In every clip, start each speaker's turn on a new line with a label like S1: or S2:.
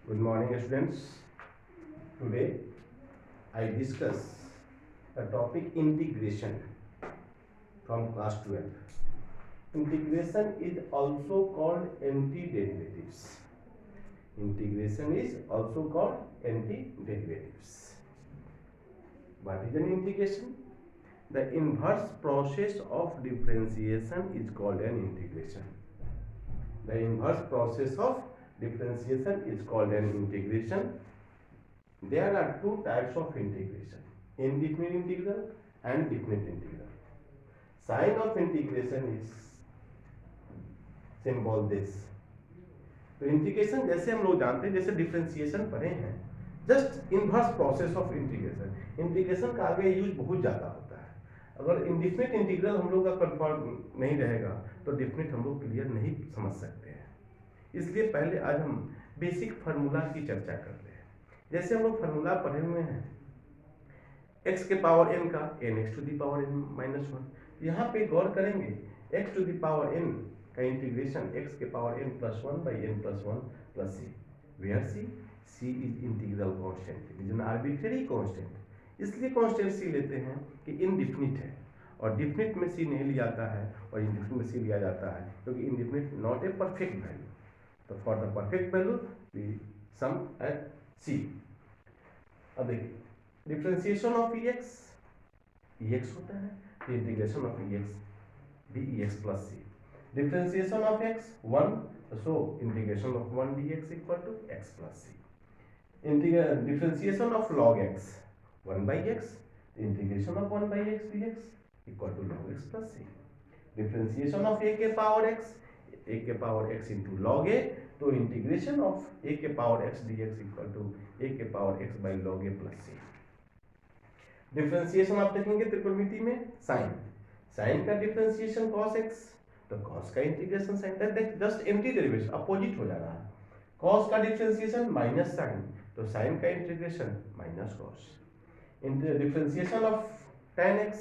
S1: Good morning, students. Today I discuss the topic integration from class 12. Integration is also called antiderivatives. Integration is also called antiderivatives. What is an integration? The inverse process of differentiation is called an integration. The inverse process of differentiation is called an integration. There are two types of integration, indefinite integral and definite integral. Sign of integration is symbol this. तो integration जैसे हम लोग जानते हैं, जैसे differentiation पढ़े हैं, just inverse process of integration. Integration का आगे यूज बहुत ज़्यादा होता है। अगर इंडिफिनिट इंटीग्रल हम लोग का कंफर्म नहीं रहेगा तो डिफिनिट हम लोग क्लियर नहीं समझ सकते हैं। इसलिए पहले आज हम बेसिक फार्मूला की चर्चा करते हैं। जैसे हम लोग फार्मूला पढ़े हुए हैं x के पावर n का n x to the power n minus one. यहाँ पे गौर करेंगे x to the power n का इंटीग्रेशन x के power n plus one by n plus one plus c, where c is integral constant, it is an arbitrary constant. इसलिए constant c लेते हैं कि इनडिफिनिट है, और डिफिनिट में c नहीं लिया जाता है और इनडिफिनिट में c लिया जाता है, क्योंकि indefinite not a perfect value. तो for the perfect value we sum at c। अब देखिए डिफरेंशिएशन ऑफ ex होता है, तो इंटीग्रेशन ऑफ ex भी ex plus c। Differentiation of x 1, so integration of 1 dx equal to x plus c। Differentiation of log x 1 by x, integration of 1 by x dx equal to log x plus c। Differentiation of a के power x into log a, तो integration of a के power x dx equal to a के power x by log a plus c। Differentiation आप देखेंगे त्रिकोणमिति में sine का differentiation cos x, तो cos का integration sine, that just anti derivation opposite हो जा रहा है। cos का डिफरेंशिएशन माइनस साइन, तो साइन का integration minus cos। Differentiation of tan x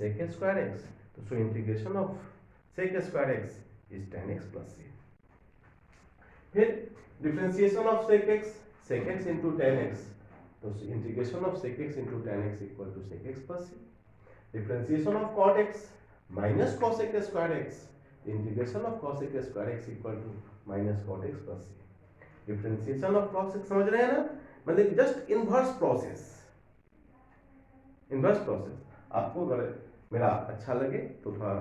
S1: sec square x, तो so integration of sec square x is tan x plus c। फिर differentiation of sec x into tan x, तो integration of sec x into tan x equal to sec x plus c। Differentiation of cot x minus cosec square x, integration of cosec square x equal to minus cot x plus c। Differentiation of cos x समझ रहे हैं ना, मतलब just inverse process. आपको अगर मेरा अच्छा लगे तो थोड़ा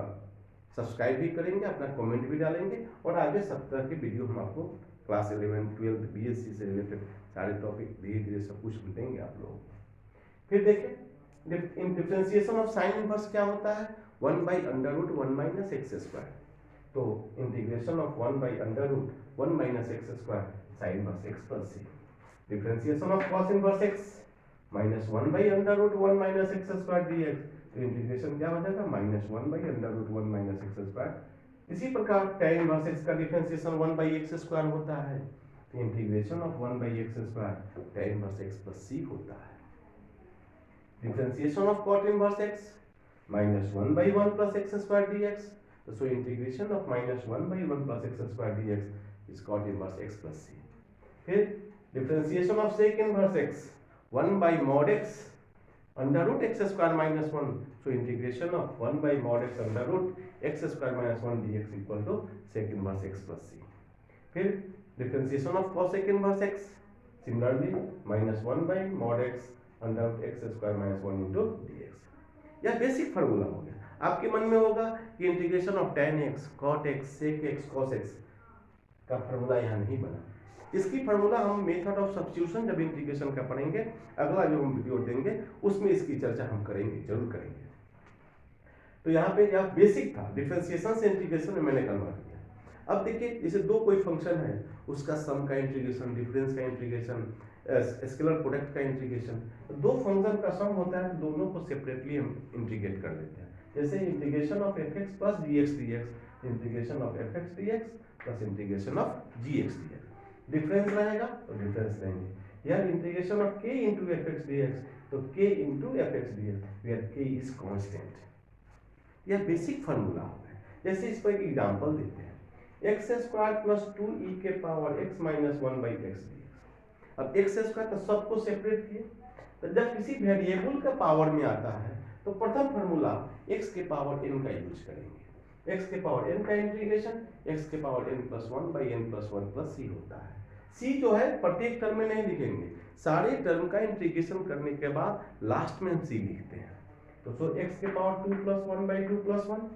S1: सब्सक्राइब भी करेंगे, अपना कमेंट भी डालेंगे, और आगे सब तरह के वीडियो हम आपको क्लास 11, 12, BSc से रिलेटेड सारे टॉपिक धीरे धीरे सब कुछ देंगे आप लोगों को। फिर देखें इन डिफरेंशिएशन ऑफ साइन इनवर्स क्या होता है, 1 by under root 1 minus x square, तो integration of 1 by under root 1 minus x square sine inverse x plus c. Differentiation of cos inverse x minus 1 by under root 1 minus x square dx, तो integration क्या हो जाएगा minus 1 by under root 1 minus x square. इसी प्रकार tan inverse x का differentiation 1 by x square होता है, तो integration of 1 by x square tan inverse x plus c होता है। Differentiation of cot inverse x minus 1 by 1 plus x square dx, तो so integration of minus 1 by 1 plus x square dx is cot inverse x plus c। फिर differentiation of sec inverse x 1 by mod x under root x square minus 1, so integration of 1 by mod x under root x square minus 1 dx equal to sec inverse x plus c। फिर differentiation of cosec inverse x similarly minus 1 by mod x under root x square minus 1 into dx। यह basic formula हो गया। आपके मन में होगा कि integration of tan x cot x sec x cos x का फार्मूला यहाँ नहीं बना। इसकी फार्मूला हम मेथड ऑफ सब्स्टिट्यूशन जब इंटीग्रेशन का पढ़ेंगे, अगला जो हम वीडियो देंगे उसमें इसकी चर्चा हम करेंगे, जरूर करेंगे। तो यहाँ पे यह बेसिक था, डिफरेंशिएशन से इंटीग्रेशन में मैंने कन्वर्ट किया। अब देखिए जैसे दो कोई फंक्शन है, उसका सम का इंटीग्रेशन, डिफरेंस का इंटीग्रेशन, स्केलर प्रोडक्ट का इंटीग्रेशन, दो फंक्शन का सम होता है, दोनों को सेपरेटली हम इंटीग्रेट कर देते हैं। जैसे integration of f x plus d x d x, integration of f x d x plus integration of g x d x, difference रहेगा तो डिफरेंस लेंगे। यार integration of k into f x d x, तो k into f x d x where k is constant. यह basic formula हो गया। जैसे इस पर एक एग्जांपल देते हैं, एक्स स्क्वायर प्लस 2e के power x minus 1 by x d x, अब एक्स स्क्वायर तो सबको सेपरेट किए, तो जब किसी वेरिएबल का पावर में आता है तो प्रथम फॉर्मूला x के पावर n का यूज करेंगे। x के पावर n का इंटीग्रेशन x के power n plus one by n plus one plus c होता है। c जो है प्रत्येक टर्म में नहीं लिखेंगे, सारे टर्म का इंटीग्रेशन करने के बाद लास्ट में हम c लिखते हैं। तो सो x के power 2 plus one by two plus one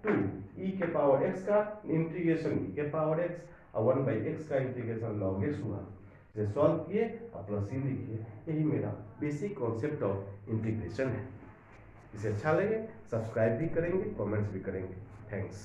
S1: 2 e के पावर x का इंटीग्रेशन e के पावर x और 1 बाई x का इंटीग्रेशन log x हुआ। इसे सॉल्व किए और प्लस सी लिखिए। यही मेरा बेसिक कॉन्सेप्ट ऑफ इंटीग्रेशन है। इसे अच्छा लगे सब्सक्राइब भी करेंगे, कमेंट्स भी करेंगे। थैंक्स।